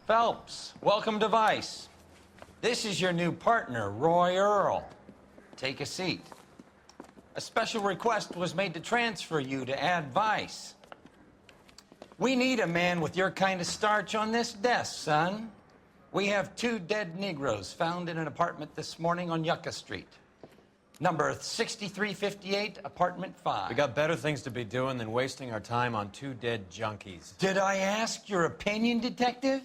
Phelps, welcome to Vice. This is your new partner, Roy Earle. Take a seat. A special request was made to transfer you to Ad Vice. We need a man with your kind of starch on this desk, son. We have 2 dead Negroes found in an apartment this morning on Yucca Street. Number 6358, apartment 5. We got better things to be doing than wasting our time on 2 dead junkies. Did I ask your opinion, detective?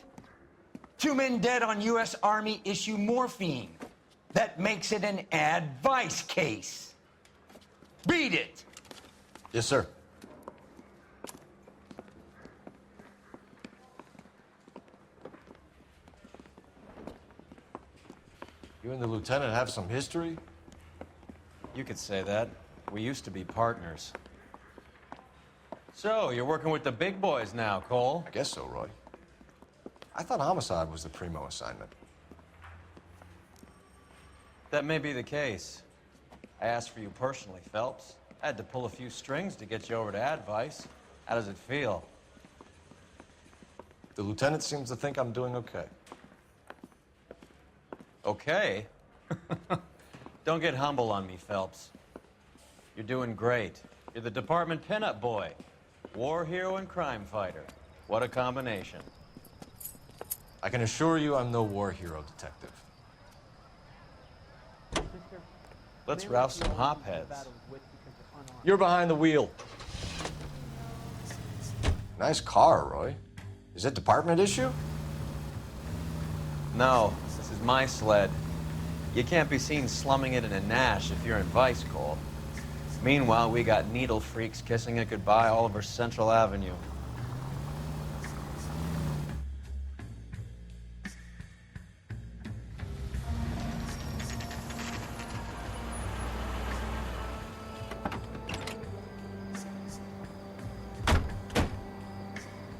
2 men dead on U.S. Army issue morphine. That makes it an Ad Vice case. Beat it! Yes, sir. You and the lieutenant have some history? You could say that. We used to be partners. So, you're working with the big boys now, Cole? I guess so, Roy. I thought homicide was the primo assignment. That may be the case. I asked for you personally, Phelps. I had to pull a few strings to get you over to Ad Vice. How does it feel? The lieutenant seems to think I'm doing okay. Okay? Don't get humble on me, Phelps. You're doing great. You're the department pinup boy. War hero and crime fighter. What a combination. I can assure you I'm no war hero, detective. Let's rouse some hopheads. You're behind the wheel. Nice car, Roy. Is it department issue? No, this is my sled. You can't be seen slumming it in a Nash if you're in Vice, Cole. Meanwhile, we got needle freaks kissing it goodbye all over Central Avenue.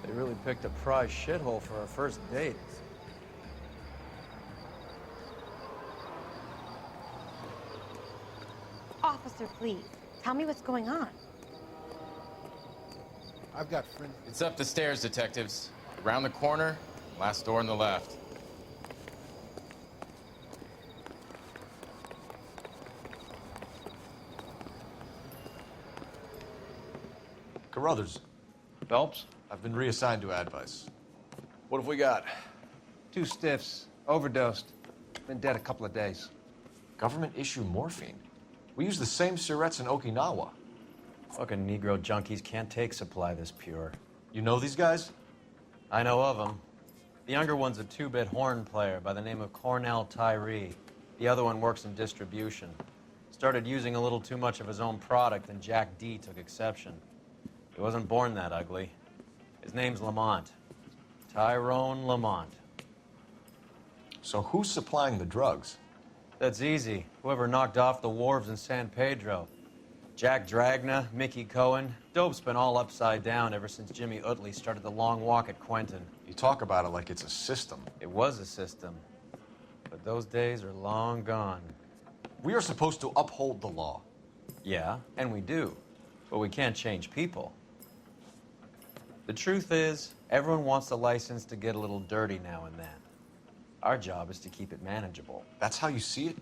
They really picked a prize shithole for our first date. Officer, please, tell me what's going on. I've got friends. It's up the stairs, detectives. Around the corner, last door on the left. Carruthers, Phelps? I've been reassigned to Ad Vice. What have we got? 2 stiffs, overdosed, been dead a couple of days. Government issue morphine. We use the same syrettes in Okinawa. Fucking Negro junkies can't take supply this pure. You know these guys? I know of them. The younger one's a 2-bit horn player by the name of Cornell Tyree. The other one works in distribution. Started using a little too much of his own product, and Jack D took exception. He wasn't born that ugly. His name's Lamont. Tyrone Lamont. So who's supplying the drugs? That's easy. Whoever knocked off the wharves in San Pedro. Jack Dragna, Mickey Cohen. Dope's been all upside down ever since Jimmy Utley started the long walk at Quentin. You talk about it like it's a system. It was a system. But those days are long gone. We are supposed to uphold the law. Yeah, and we do. But we can't change people. The truth is, everyone wants a license to get a little dirty now and then. Our job is to keep it manageable. That's how you see it?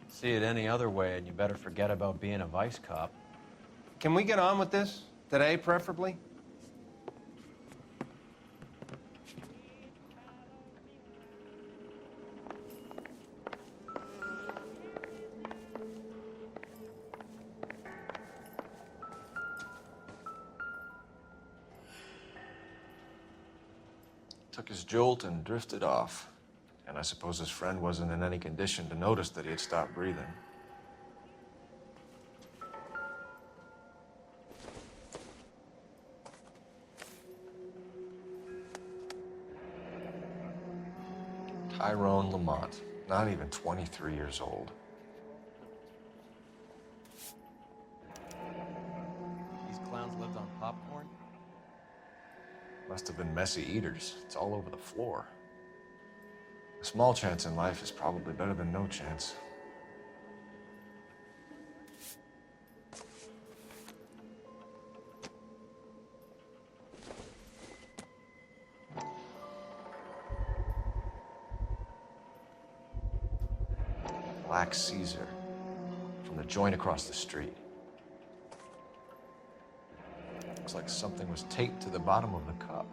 See it any other way, and you better forget about being a vice cop. Can we get on with this? Today, preferably? Took his jolt and drifted off. And I suppose his friend wasn't in any condition to notice that he had stopped breathing. Tyrone Lamont, not even 23 years old. These clowns lived on popcorn? Must have been messy eaters. It's all over the floor. A small chance in life is probably better than no chance. black Caesar from the joint across the street. Looks like something was taped to the bottom of the cup.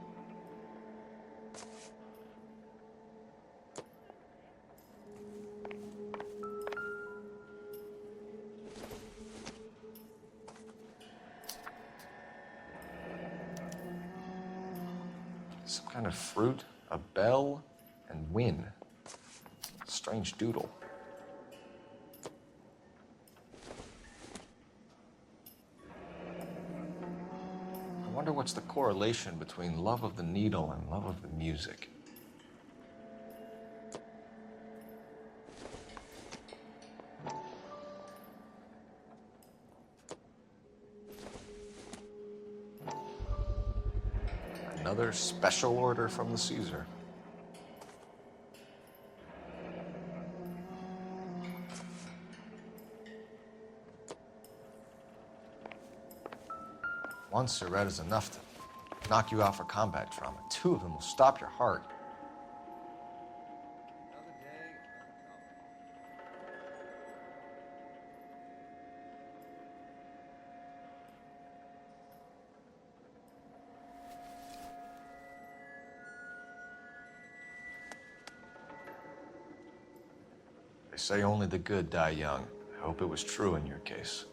Some kind of fruit, a bell, and win. Strange doodle. I wonder what's the correlation between love of the needle and love of the music. Another special order from the Caesar. One cigarette is enough to knock you out for combat trauma. Two of them will stop your heart. They say only the good die young. I hope it was true in your case.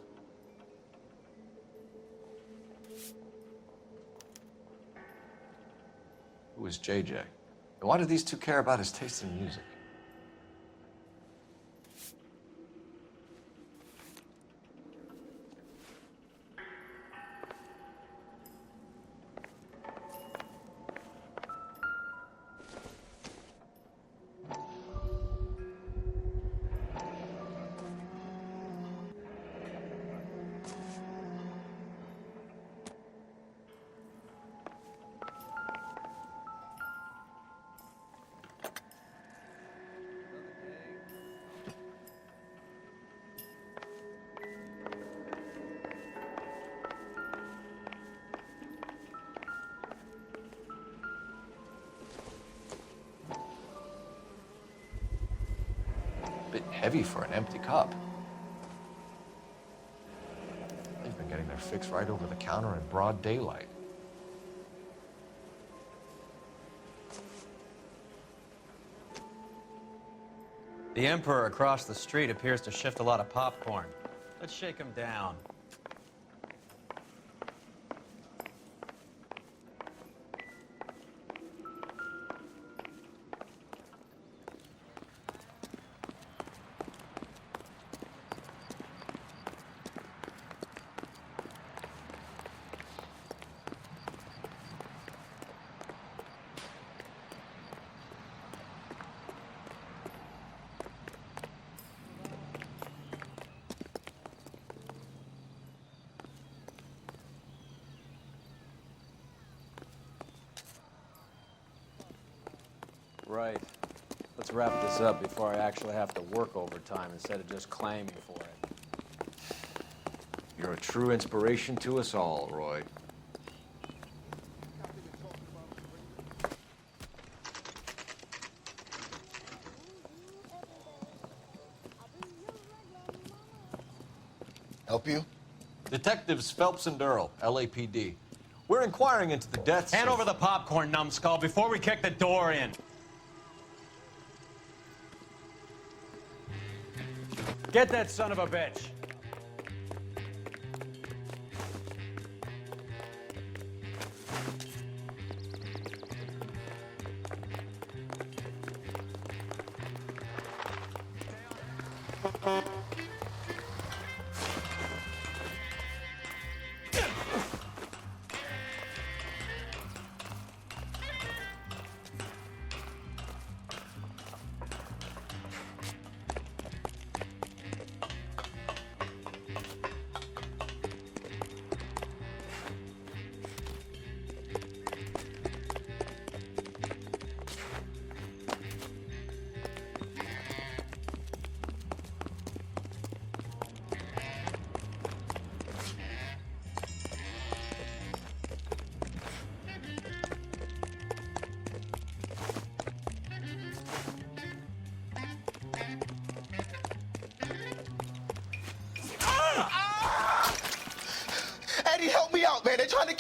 Who is JJ? And why do these two care about his taste in music? Bit heavy for an empty cup. They've been getting their fix right over the counter in broad daylight. The Emperor across the street appears to shift a lot of popcorn. Let's shake him down. Right. Let's wrap this up before I actually have to work overtime instead of just claiming for it. You're a true inspiration to us all, Roy. Help you? Detectives Phelps and Earle, LAPD. We're inquiring into the deaths Hand of... over the popcorn, numbskull, before we kick the door in. Get that son of a bitch.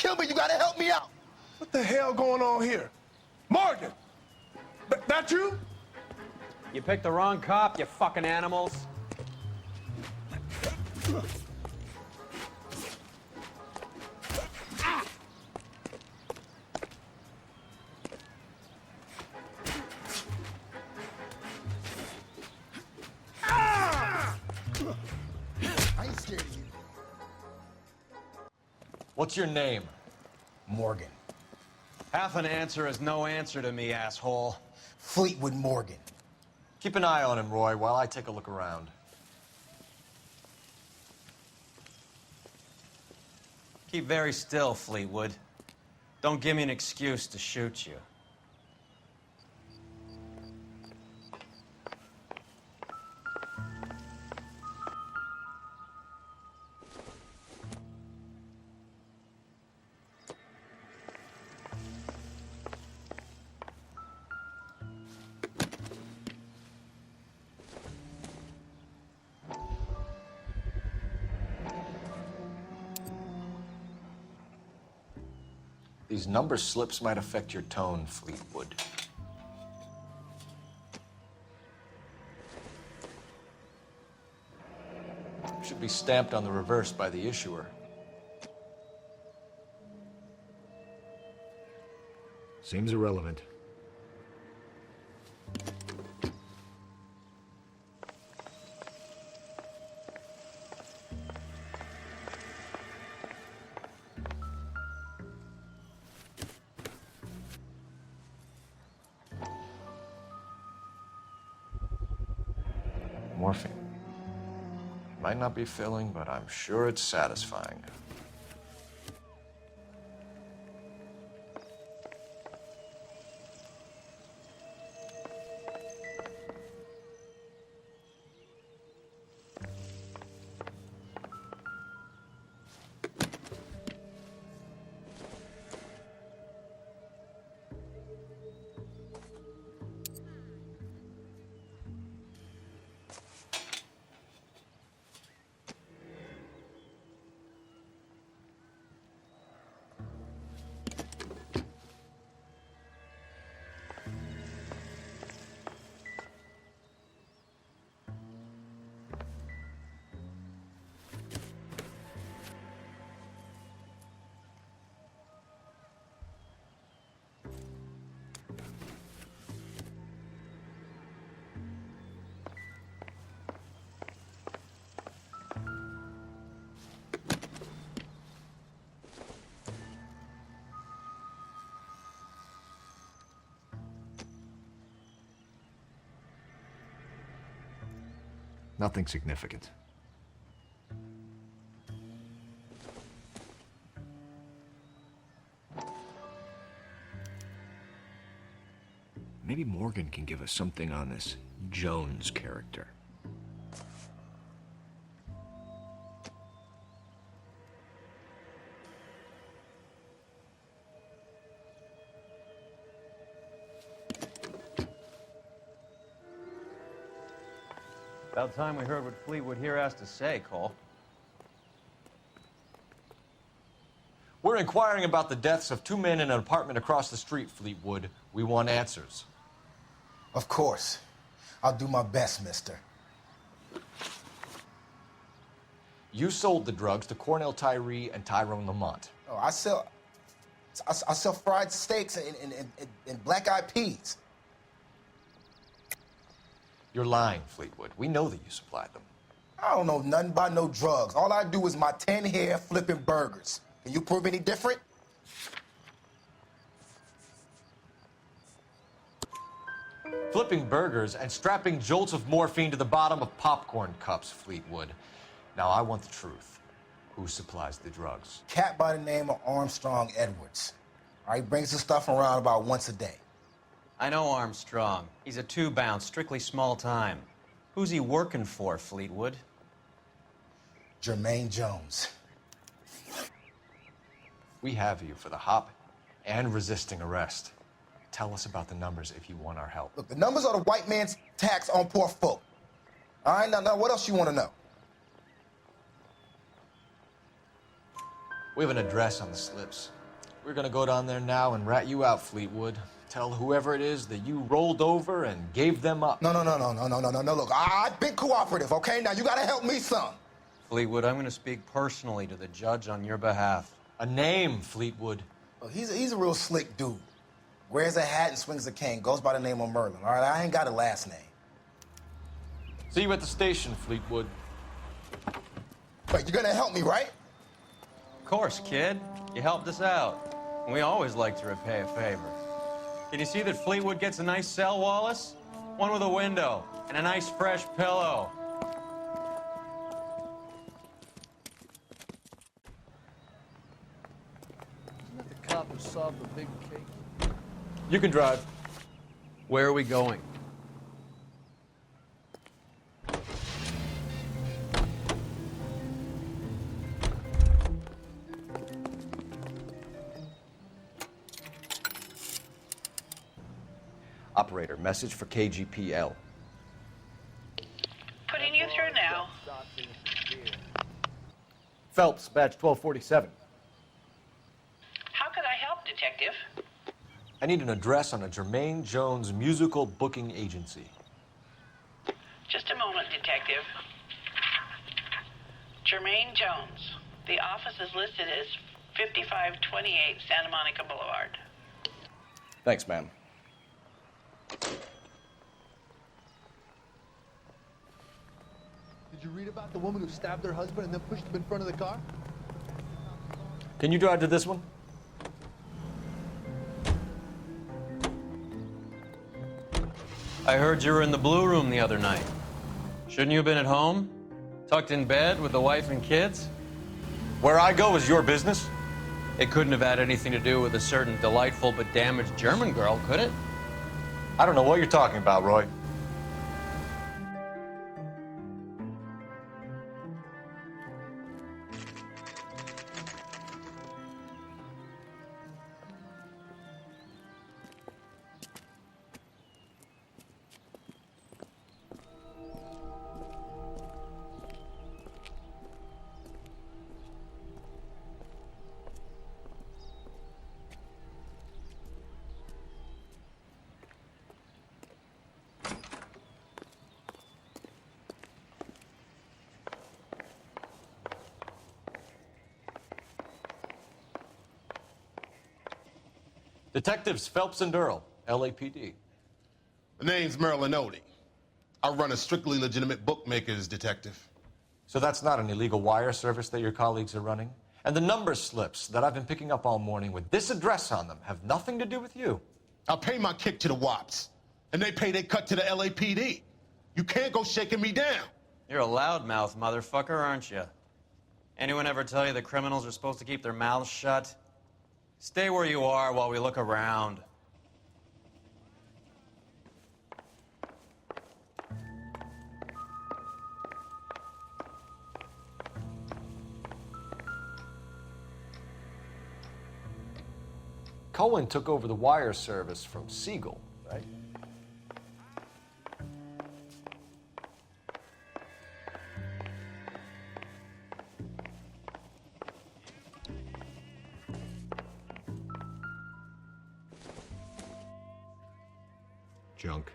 kill me. You gotta help me out. What the hell going on here? Morgan! That you? You picked the wrong cop, you fucking animals. I ain't scared of you. What's your name? Morgan. Half an answer is no answer to me, asshole. Fleetwood Morgan. Keep an eye on him, Roy, while I take a look around. Keep very still, Fleetwood. Don't give me an excuse to shoot you. These number slips might affect your tone, Fleetwood. Should be stamped on the reverse by the issuer. Seems irrelevant. Morphine. Might not be filling, but I'm sure it's satisfying. Nothing significant. Maybe Morgan can give us something on this Jones character. About time we heard what Fleetwood here has to say, Cole. We're inquiring about the deaths of two men in an apartment across the street, Fleetwood. We want answers. Of course. I'll do my best, mister. You sold the drugs to Cornell, Tyree, and Tyrone Lamont. Oh, I sell fried steaks and black-eyed peas. You're lying, Fleetwood. We know that you supplied them. I don't know nothing about no drugs. All I do is my 10 hair flipping burgers. Can you prove any different? Flipping burgers and strapping jolts of morphine to the bottom of popcorn cups, Fleetwood. Now, I want the truth. Who supplies the drugs? Cat by the name of Armstrong Edwards. All right, brings the stuff around about once a day. I know Armstrong. He's a two-bound, strictly small time. Who's he working for, Fleetwood? Jermaine Jones. We have you for the hop and resisting arrest. Tell us about the numbers if you want our help. Look, the numbers are the white man's tax on poor folk. All right, now what else you want to know? We have an address on the slips. We're gonna go down there now and rat you out, Fleetwood. Tell whoever it is that you rolled over and gave them up. No. Look, I've been cooperative, okay? Now you gotta help me some. Fleetwood, I'm going to speak personally to the judge on your behalf. A name, Fleetwood. Well, he's a real slick dude. Wears a hat and swings a cane. Goes by the name of Merlin, all right? I ain't got a last name. See you at the station, Fleetwood. Wait, you're gonna help me, right? Of course, kid. You helped us out. And we always like to repay a favor. Can you see that Fleetwood gets a nice cell, Wallace? One with a window and a nice fresh pillow. Isn't that the cop who solved the big cake? You can drive. Where are we going? Operator, message for KGPL. Putting you through now. Phelps, badge 1247. How could I help, Detective? I need an address on a Jermaine Jones musical booking agency. Just a moment, Detective. Jermaine Jones. The office is listed as 5528 Santa Monica Boulevard. Thanks, ma'am. Did you read about the woman who stabbed her husband and then pushed him in front of the car? Can you drive to this one? I heard you were in the Blue Room the other night. Shouldn't you have been at home? Tucked in bed with the wife and kids? Where I go is your business? It couldn't have had anything to do with a certain delightful but damaged German girl, could it? I don't know what you're talking about, Roy. Detectives Phelps and Earle, LAPD. The name's Merlin Odie. I run a strictly legitimate bookmaker's detective. So that's not an illegal wire service that your colleagues are running? And the number slips that I've been picking up all morning with this address on them have nothing to do with you? I pay my kick to the WAPs, and they pay their cut to the LAPD. You can't go shaking me down. You're a loudmouth motherfucker, aren't you? Anyone ever tell you that criminals are supposed to keep their mouths shut? Stay where you are while we look around. Cohen took over the wire service from Siegel, right? Junk.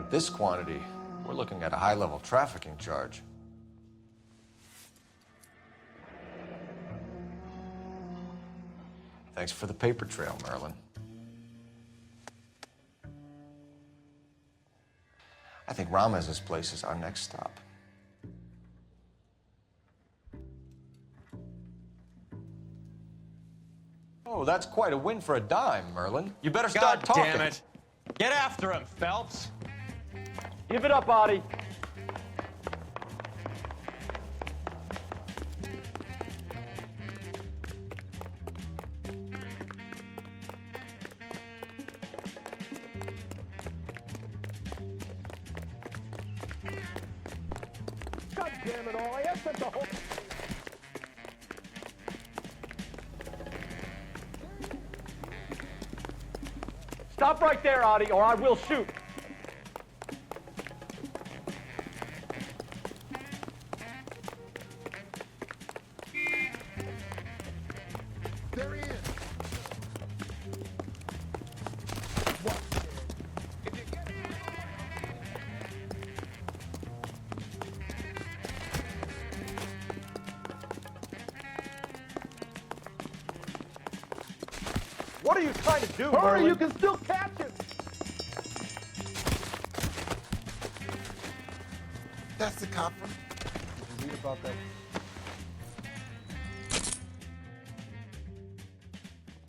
At this quantity, we're looking at a high-level trafficking charge. Thanks for the paper trail, Merlin. I think Ramez's place is our next stop. Oh, that's quite a win for a dime, Merlin. You better start talking. God damn it. Get after him, Phelps. Give it up, Audie. God damn it all. I asked them to hold. Stop right there, Audie, or I will shoot. There he is. What are you trying to do, Hurry, Merlin? you can still catch him. That's the copper. Did you read about that?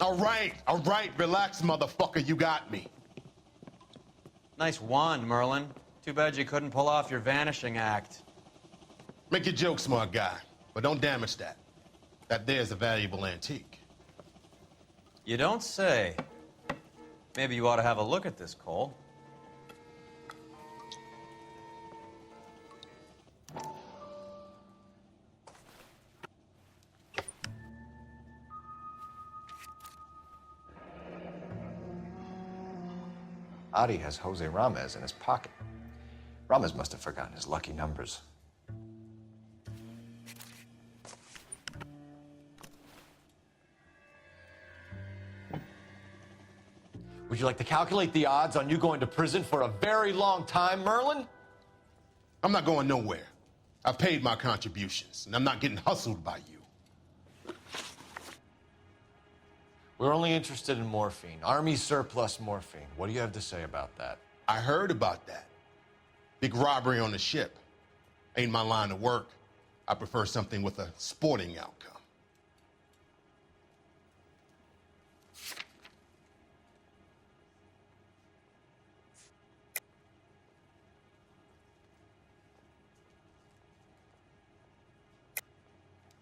All right, relax, motherfucker, you got me. Nice wand, Merlin. Too bad you couldn't pull off your vanishing act. Make your joke, smart guy, but don't damage that. That there's a valuable antique. You don't say. Maybe you ought to have a look at this, Cole. Adi has Jose Ramez in his pocket. Ramez must have forgotten his lucky numbers. Would you like to calculate the odds on you going to prison for a very long time, Merlin? I'm not going nowhere. I've paid my contributions, and I'm not getting hustled by you. We're only interested in morphine. Army surplus morphine. What do you have to say about that? I heard about that. Big robbery on the ship. Ain't my line of work. I prefer something with a sporting outcome.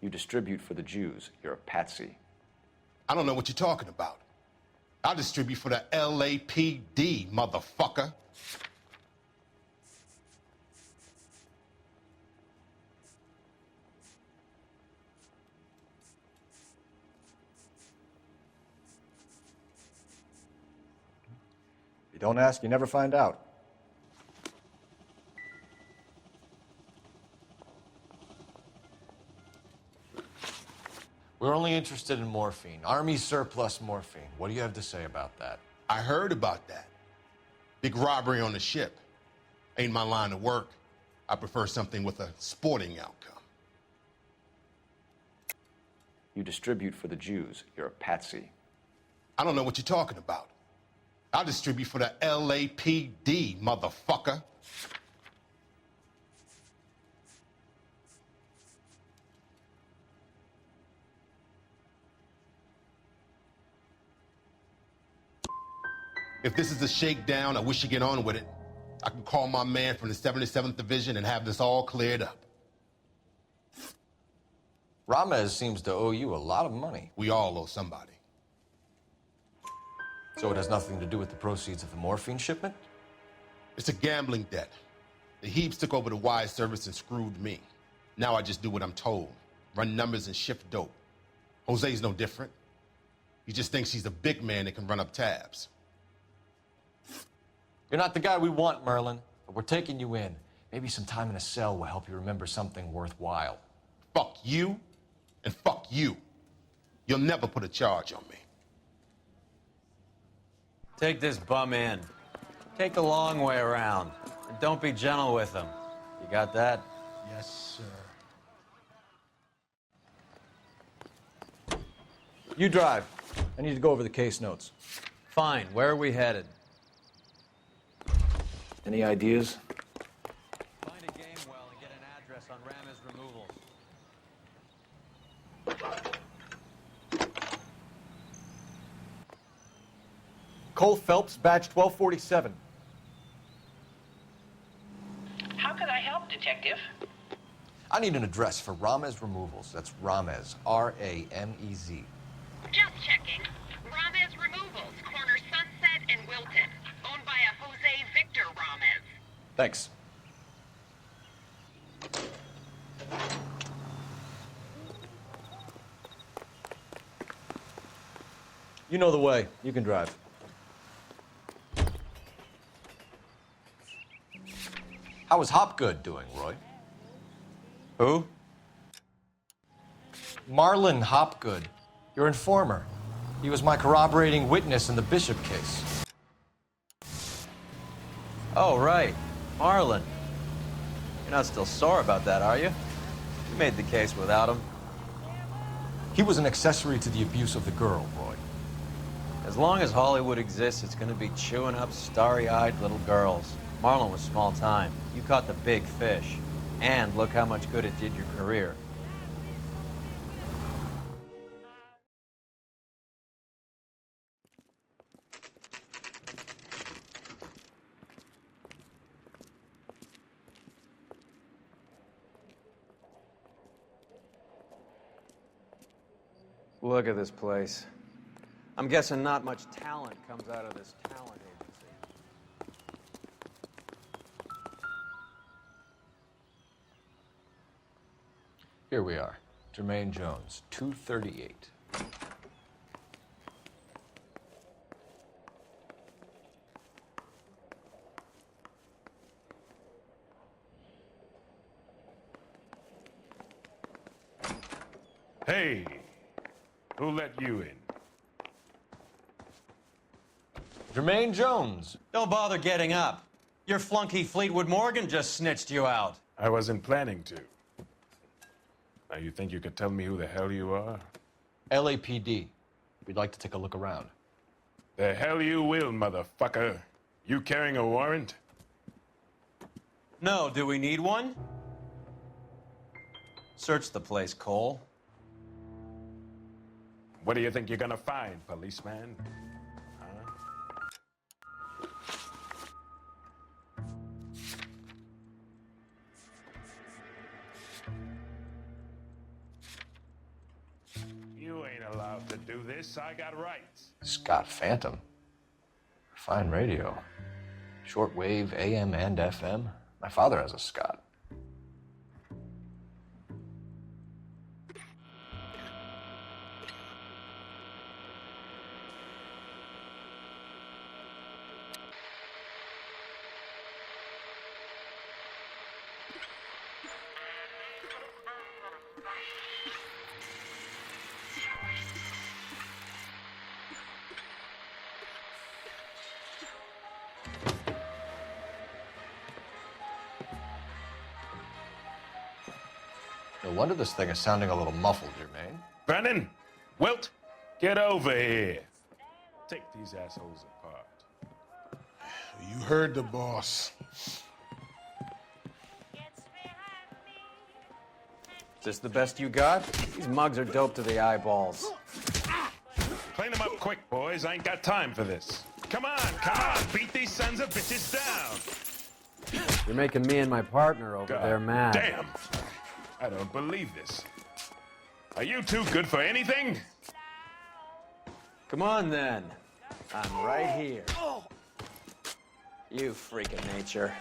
You distribute for the Jews. You're a patsy. I don't know what you're talking about. I distribute for the LAPD, motherfucker. You don't ask, you never find out. We're only interested in morphine. Army surplus morphine. What do you have to say about that? I heard about that. Big robbery on the ship. Ain't my line of work. I prefer something with a sporting outcome. You distribute for the Jews. You're a patsy. I don't know what you're talking about. I distribute for the LAPD, motherfucker. If this is a shakedown, I wish you get on with it. I can call my man from the 77th Division and have this all cleared up. Ramez seems to owe you a lot of money. We all owe somebody. So it has nothing to do with the proceeds of the morphine shipment? It's a gambling debt. The Heaps took over the wire service and screwed me. Now I just do what I'm told. Run numbers and shift dope. Jose's no different. He just thinks he's a big man that can run up tabs. You're not the guy we want, Merlin, but we're taking you in. Maybe some time in a cell will help you remember something worthwhile. Fuck you, and fuck you. You'll never put a charge on me. Take this bum in. Take the long way around. And don't be gentle with them. You got that? Yes, sir. You drive. I need to go over the case notes. Fine. Where are we headed? Any ideas? Find a game well and get an address on Ramez removals. Cole Phelps, badge 1247. How can I help, Detective? I need an address for Ramez Removals. That's Ramez, R-A-M-E-Z. Just checking. Ramez Removals, corner Sunset and Wilton. Owned by a Jose Victor Ramez. Thanks. You know the way. You can drive. How is Hopgood doing, Roy? Who? Marlon Hopgood, your informer. He was my corroborating witness in the Bishop case. Oh, right. Marlon. You're not still sore about that, are you? You made the case without him. He was an accessory to the abuse of the girl, Roy. As long as Hollywood exists, it's gonna be chewing up starry-eyed little girls. Marlon was small time. You caught the big fish. And look how much good it did your career. Look at this place. I'm guessing not much talent comes out of this talent agency. Here we are. Jermaine Jones, 238. Hey, who let you in? Jermaine Jones. Don't bother getting up. Your flunky Fleetwood Morgan just snitched you out. I wasn't planning to. Now, you think you could tell me who the hell you are? LAPD. We'd like to take a look around. The hell you will, motherfucker. You carrying a warrant? No, do we need one? Search the place, Cole. What do you think you're gonna find, policeman? You ain't allowed to do this. I got rights. Scott Phantom. Fine radio. Shortwave, AM and FM. My father has a Scott. No wonder this thing is sounding a little muffled, Jermaine. Brennan, Wilt, get over here. Take these assholes apart. You heard the boss. Is this the best you got? These mugs are dope to the eyeballs. Clean them up quick, boys. I ain't got time for this. Come on, beat these sons of bitches down. You're making me and my partner over there mad. Damn. I don't believe this. Are you too good for anything? Come on, then. I'm right here. You freak of nature.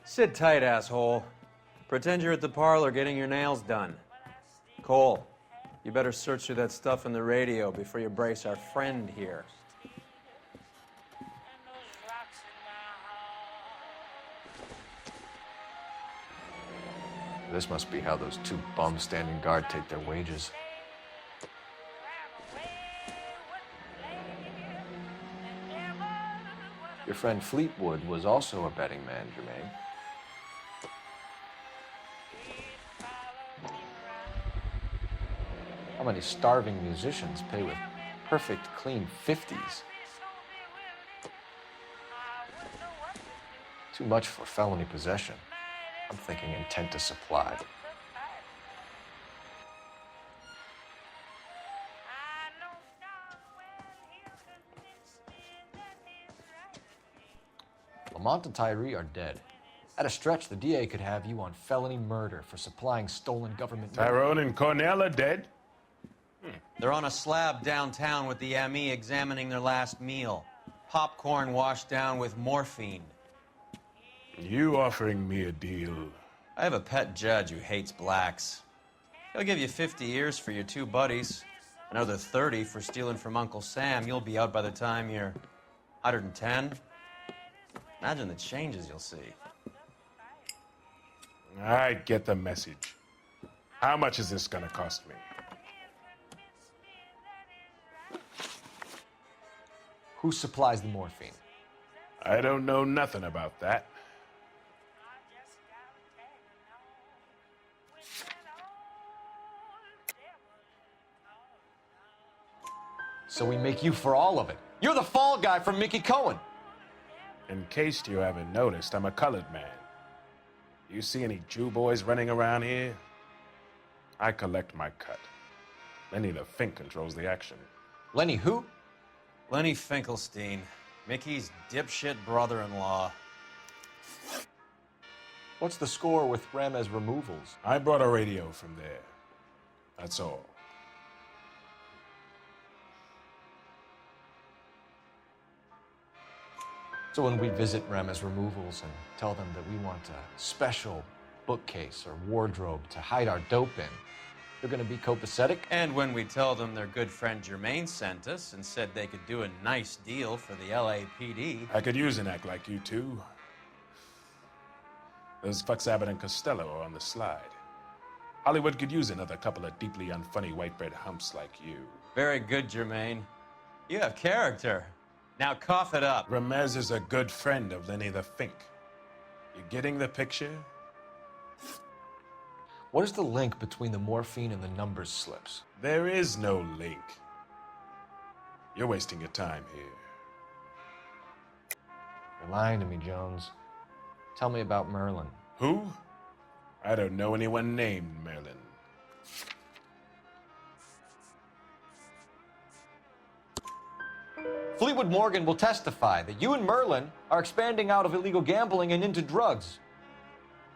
Sit tight, asshole. Pretend you're at the parlor getting your nails done. Cole, you better search through that stuff in the radio before you brace our friend here. This must be how those two bums standing guard take their wages. Your friend Fleetwood was also a betting man, Jermaine. How many starving musicians pay with perfect, clean 50s? Too much for felony possession. I'm thinking intent to supply. Lamont and Tyree are dead. At a stretch, the DA could have you on felony murder for supplying stolen government... Tyrone and Cornell are dead? They're on a slab downtown with the ME examining their last meal. Popcorn washed down with morphine. You offering me a deal? I have a pet judge who hates blacks. He'll give you 50 years for your two buddies. Another 30 for stealing from Uncle Sam. You'll be out by the time you're 110. Imagine the changes you'll see. I get the message. How much is this gonna cost me? Who supplies the morphine? I don't know nothing about that. So we make you for all of it. You're the fall guy from Mickey Cohen. In case you haven't noticed, I'm a colored man. You see any Jew boys running around here? I collect my cut. Lenny the Fink controls the action. Lenny who? Lenny Finkelstein, Mickey's dipshit brother-in-law. What's the score with Ramez removals? I brought a radio from there. That's all. So when we visit Ramez removals and tell them that we want a special bookcase or wardrobe to hide our dope in, they're gonna be copacetic? And when we tell them their good friend Jermaine sent us and said they could do a nice deal for the LAPD. I could use an act like you two. Those fucks Abbott and Costello are on the slide. Hollywood could use another couple of deeply unfunny white bread humps like you. Very good, Jermaine. You have character. Now cough it up. Ramez is a good friend of Lenny the Fink. You getting the picture? What is the link between the morphine and the numbers slips? There is no link. You're wasting your time here. You're lying to me, Jones. Tell me about Merlin. Who? I don't know anyone named Merlin. Fleetwood Morgan will testify that you and Merlin are expanding out of illegal gambling and into drugs.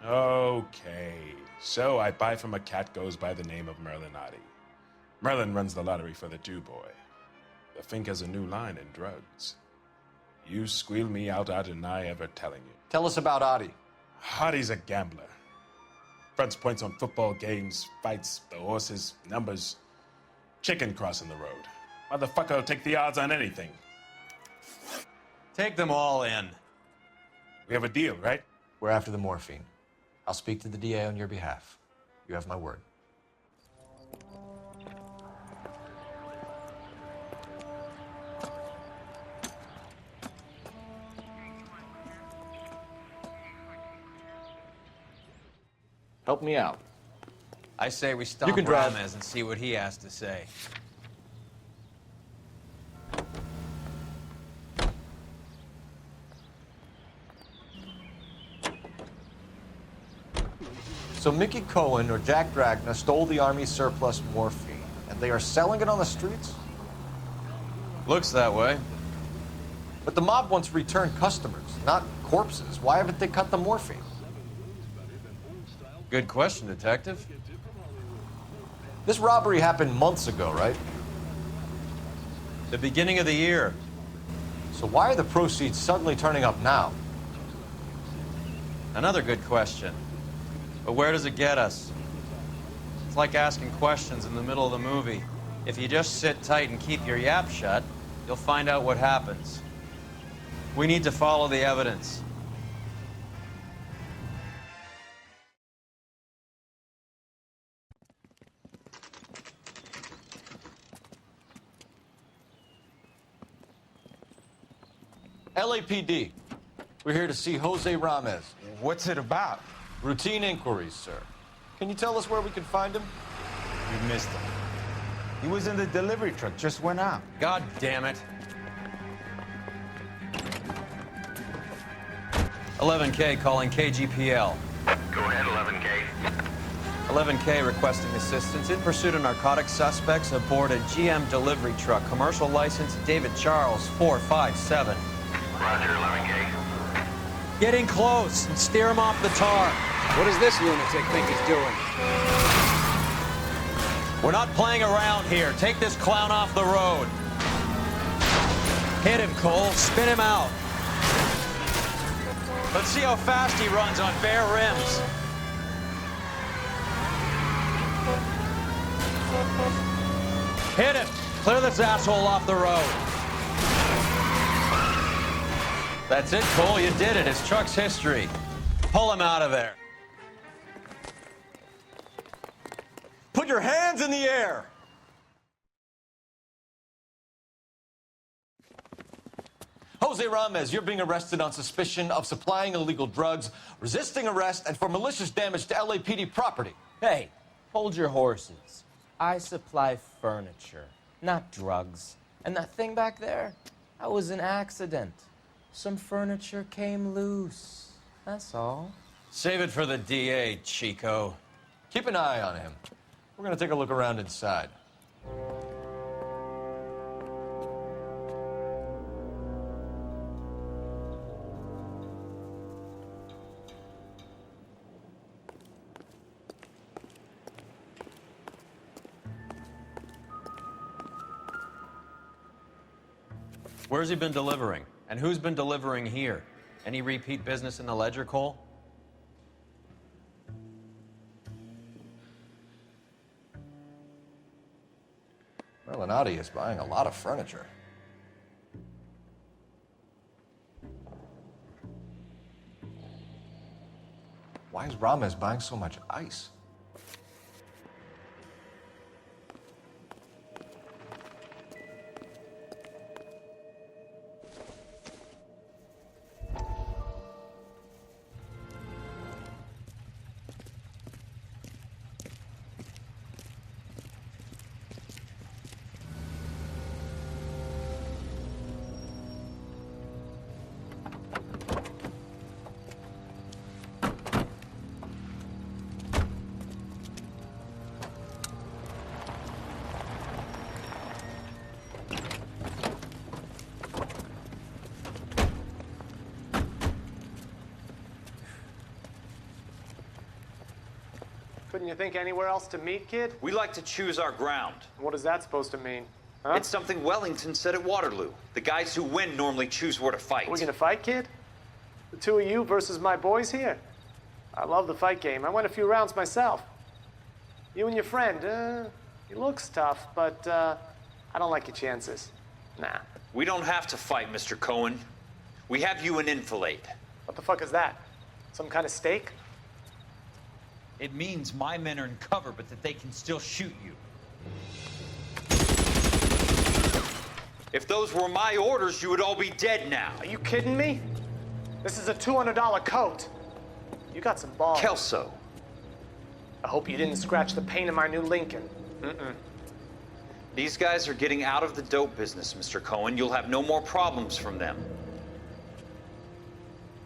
Okay. So I buy from a cat goes by the name of Merlin Oddie. Merlin runs the lottery for the Jew boy. The Fink has a new line in drugs. You squeal me out, I deny ever telling you. Tell us about Oddie. Oddie's a gambler. Fronts points on football games, fights, the horses, numbers. Chicken crossing the road. Motherfucker will take the odds on anything. Take them all in. We have a deal, right? We're after the morphine. I'll speak to the DA on your behalf. You have my word. Help me out. I say we stomp can drive. Ramez and see what he has to say. So Mickey Cohen or Jack Dragna stole the Army's surplus morphine, and they are selling it on the streets? Looks that way. But the mob wants return customers, not corpses. Why haven't they cut the morphine? Good question, Detective. This robbery happened months ago, right? The beginning of the year. So why are the proceeds suddenly turning up now? Another good question. But where does it get us? It's like asking questions in the middle of the movie. If you just sit tight and keep your yap shut, you'll find out what happens. We need to follow the evidence. LAPD. We're here to see Jose Ramez. What's it about? Routine inquiries, sir. Can you tell us where we can find him? You missed him. He was in the delivery truck, just went out. God damn it. 11K calling KGPL. Go ahead, 11K. 11K requesting assistance in pursuit of narcotic suspects aboard a GM delivery truck. Commercial license David Charles 457. Roger, 11K. Get in close and steer him off the tar. What does this lunatic think he's doing? We're not playing around here. Take this clown off the road. Hit him, Cole. Spin him out. Let's see how fast he runs on bare rims. Hit him. Clear this asshole off the road. That's it, Cole. You did it. It's Chuck's history. Pull him out of there. Put your hands in the air. Jose Ramez, you're being arrested on suspicion of supplying illegal drugs, resisting arrest, and for malicious damage to LAPD property. Hey, hold your horses. I supply furniture, not drugs. And that thing back there, that was an accident. Some furniture came loose. That's all. Save it for the DA, Chico. Keep an eye on him. We're gonna take a look around inside. Where's he been delivering? And who's been delivering here? Any repeat business in the ledger, Cole? Merlinotti is buying a lot of furniture. Why is Ramez buying so much ice? Couldn't you think anywhere else to meet, kid? We like to choose our ground. What is that supposed to mean? Huh? It's something Wellington said at Waterloo. The guys who win normally choose where to fight. Are we gonna fight, kid? The two of you versus my boys here? I love the fight game. I went a few rounds myself. You and your friend, he looks tough, but I don't like your chances. Nah. We don't have to fight, Mr. Cohen. We have you in enfilade. What the fuck is that? Some kind of steak? It means my men are in cover, but that they can still shoot you. If those were my orders, you would all be dead now. Are you kidding me? This is a $200 coat. You got some balls. Kelso. I hope you didn't scratch the paint of my new Lincoln. These guys are getting out of the dope business, Mr. Cohen. You'll have no more problems from them.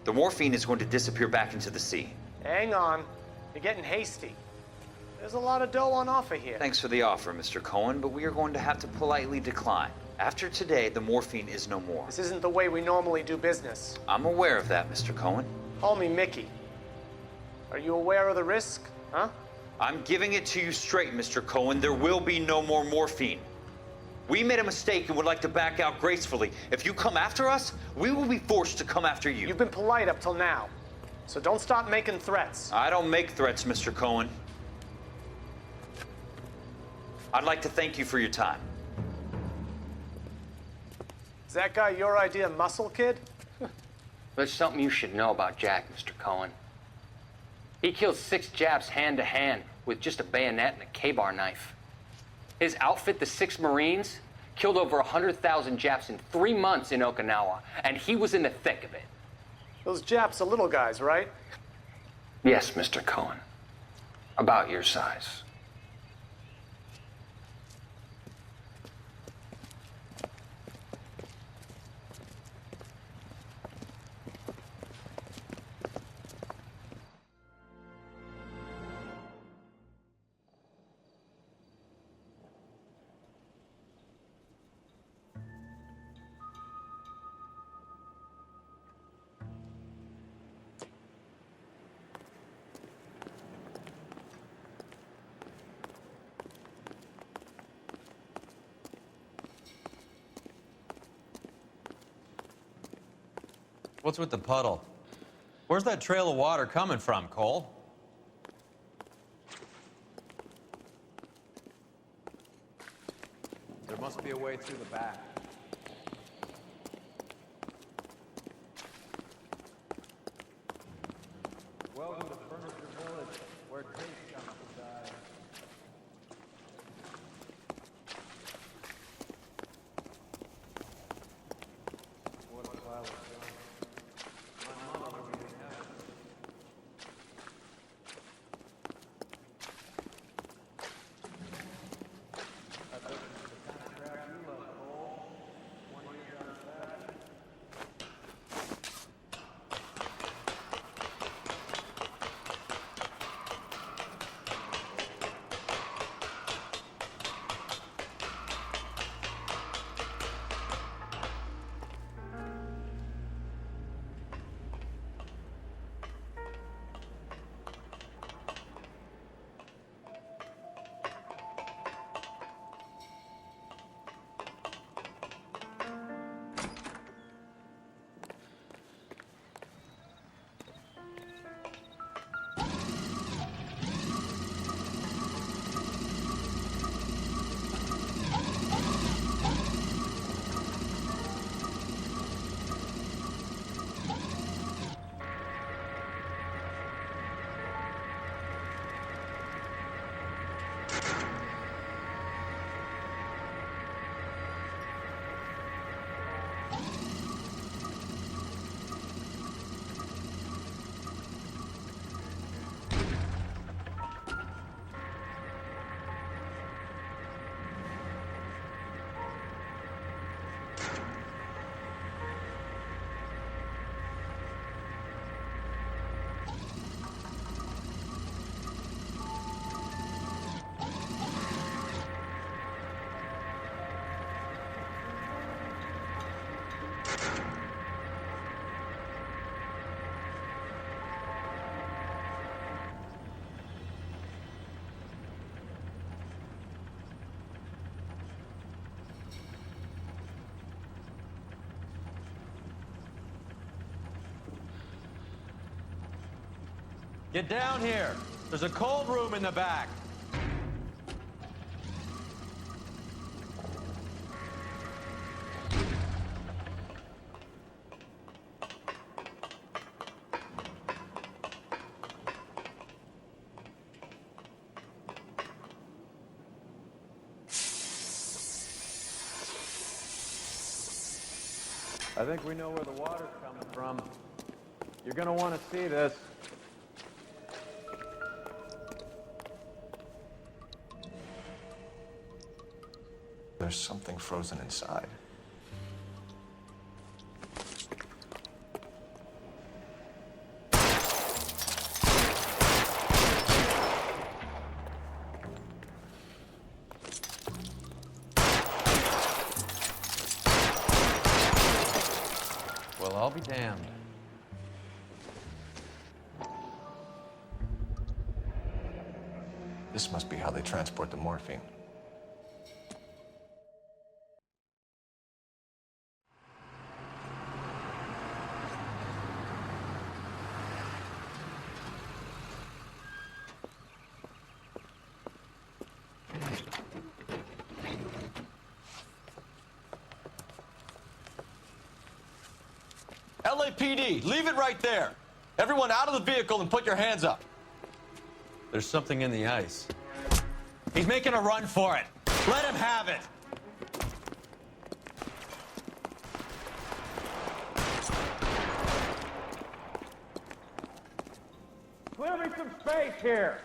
The morphine is going to disappear back into the sea. Hang on. You're getting hasty. There's a lot of dough on offer here. Thanks for the offer, Mr. Cohen, but we are going to have to politely decline. After today, the morphine is no more. This isn't the way we normally do business. I'm aware of that, Mr. Cohen. Call me Mickey. Are you aware of the risk, huh? I'm giving it to you straight, Mr. Cohen. There will be no more morphine. We made a mistake and would like to back out gracefully. If you come after us, we will be forced to come after you. You've been polite up till now, so don't stop making threats. I don't make threats, Mr. Cohen. I'd like to thank you for your time. Is that guy your idea of muscle, kid? There's something you should know about Jack, Mr. Cohen. He killed 6 Japs hand-to-hand with just a bayonet and a K-bar knife. His outfit, the 6 Marines, killed over 100,000 Japs in 3 months in Okinawa, and he was in the thick of it. Those Japs are little guys, right? Yes, Mr. Cohen. About your size. What's with the puddle? Where's that trail of water coming from, Cole? There must be a way through the back. Welcome to Furniture Village, where taste comes to die. What a pile of junk. My mother will be in heaven. I bet this is the kind of crap you love, Cole. One year down the back. Get down here. There's a cold room in the back. I think we know where the water's coming from. You're gonna want to see this. There's something frozen inside. Well, I'll be damned. This must be how they transport the morphine. LAPD, leave it right there. Everyone out of the vehicle and put your hands up. There's something in the ice. He's making a run for it. Let him have it. Clear me some space here.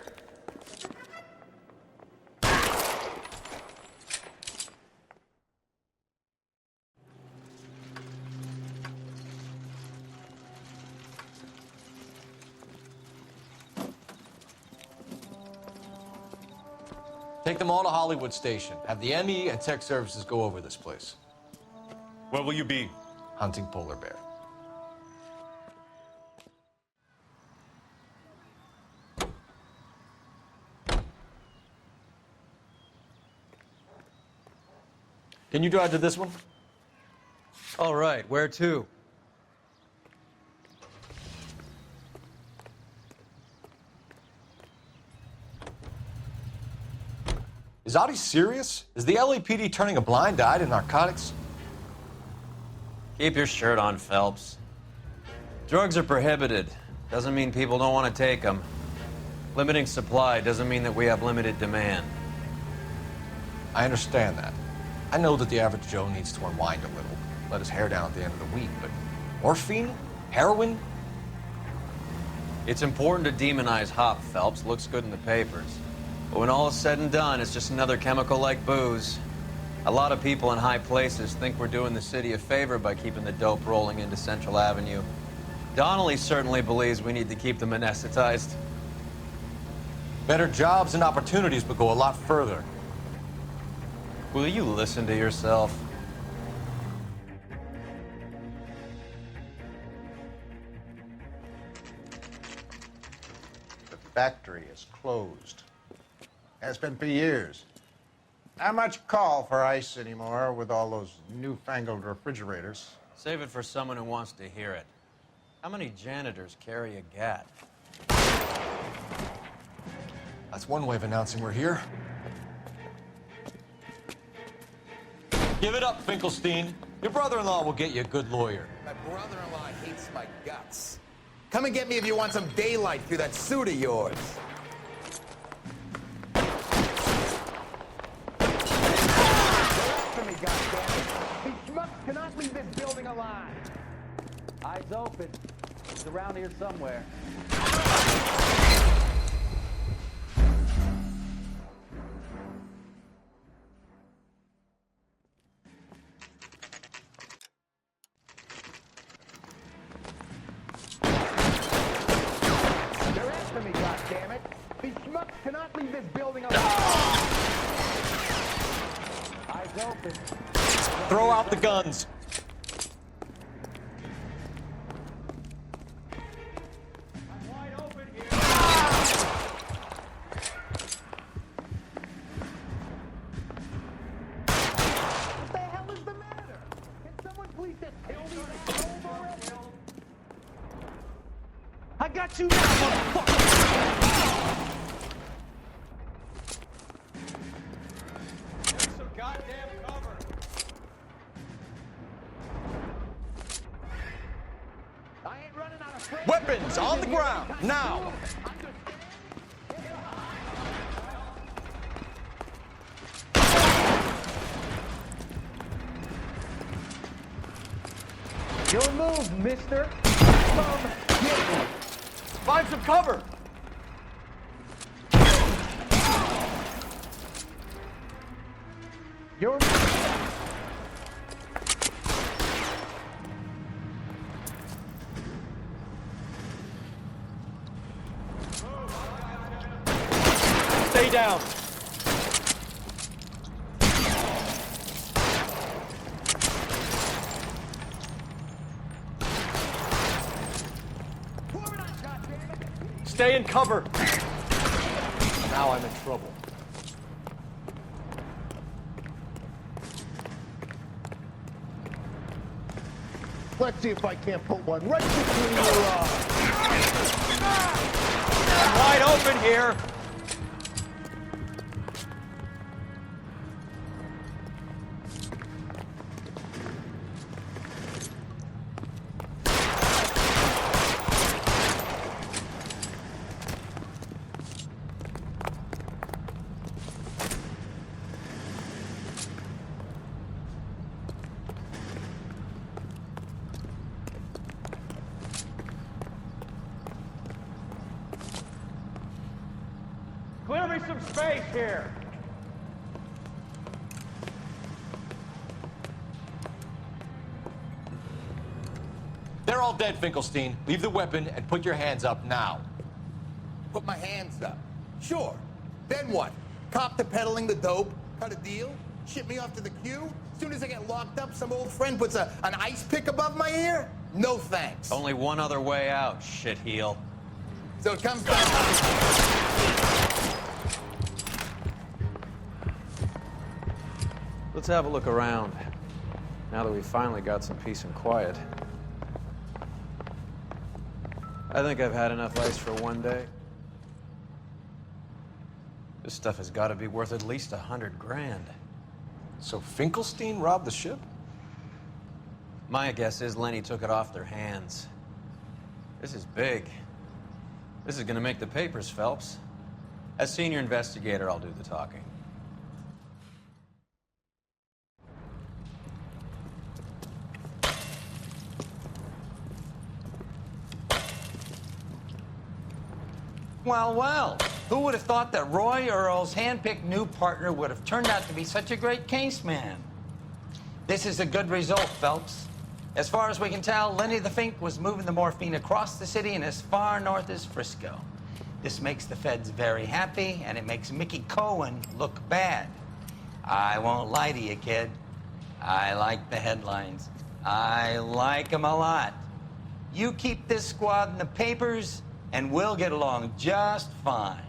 Take them all to Hollywood Station. Have the ME and tech services go over this place. Where will you be? Hunting polar bear. Can you drive to this one? All right, where to? Is Audie serious? Is the LAPD turning a blind eye to narcotics? Keep your shirt on, Phelps. Drugs are prohibited. Doesn't mean people don't want to take them. Limiting supply doesn't mean that we have limited demand. I understand that. I know that the average Joe needs to unwind a little, let his hair down at the end of the week, but morphine? Heroin? It's important to demonize hop, Phelps. Looks good in the papers. But when all is said and done, it's just another chemical like booze. A lot of people in high places think we're doing the city a favor by keeping the dope rolling into Central Avenue. Donnelly certainly believes we need to keep them anesthetized. Better jobs and opportunities would go a lot further. Will you listen to yourself? The factory is closed. Has been for years. Not much call for ice anymore with all those newfangled refrigerators. Save it for someone who wants to hear it. How many janitors carry a gat? That's one way of announcing we're here. Give it up, Finkelstein. Your brother-in-law will get you a good lawyer. My brother-in-law hates my guts. Come and get me if you want some daylight through that suit of yours. These schmucks cannot leave this building alive. Eyes open. He's around here somewhere. They're after me, goddammit. These schmucks cannot leave this building alive. Eyes open. Throw out the guns. What the hell is the matter? Can someone please just kill me? I got you now, motherfucker! Take some goddamn cover! I ain't running out of friends. Weapons on the ground, now! Your move, mister. Come get me. Find some cover! Your Stay down. Stay in cover. Now I'm in trouble. Let's see if I can't put one right between your eyes. I'm wide open here. Clear me some space here. They're all dead, Finkelstein. Leave the weapon and put your hands up now. Put my hands up. Sure. Then what? Cop to peddling the dope? Cut a deal? Ship me off to the queue? Soon as I get locked up, some old friend puts an ice pick above my ear? No thanks. Only one other way out, shitheel. So it comes down. Let's have a look around, now that we've finally got some peace and quiet. I think I've had enough ice for one day. This stuff has got to be worth at least 100 grand. So Finkelstein robbed the ship? My guess is Lenny took it off their hands. This is big. This is gonna make the papers, Phelps. As senior investigator, I'll do the talking. Well, well, who would have thought that Roy Earle's hand-picked new partner would have turned out to be such a great case man? This is a good result, Phelps. As far as we can tell, Lenny the Fink was moving the morphine across the city and as far north as Frisco. This makes the feds very happy, and it makes Mickey Cohen look bad. I won't lie to you, kid. I like the headlines. I like them a lot. You keep this squad in the papers, and we'll get along just fine.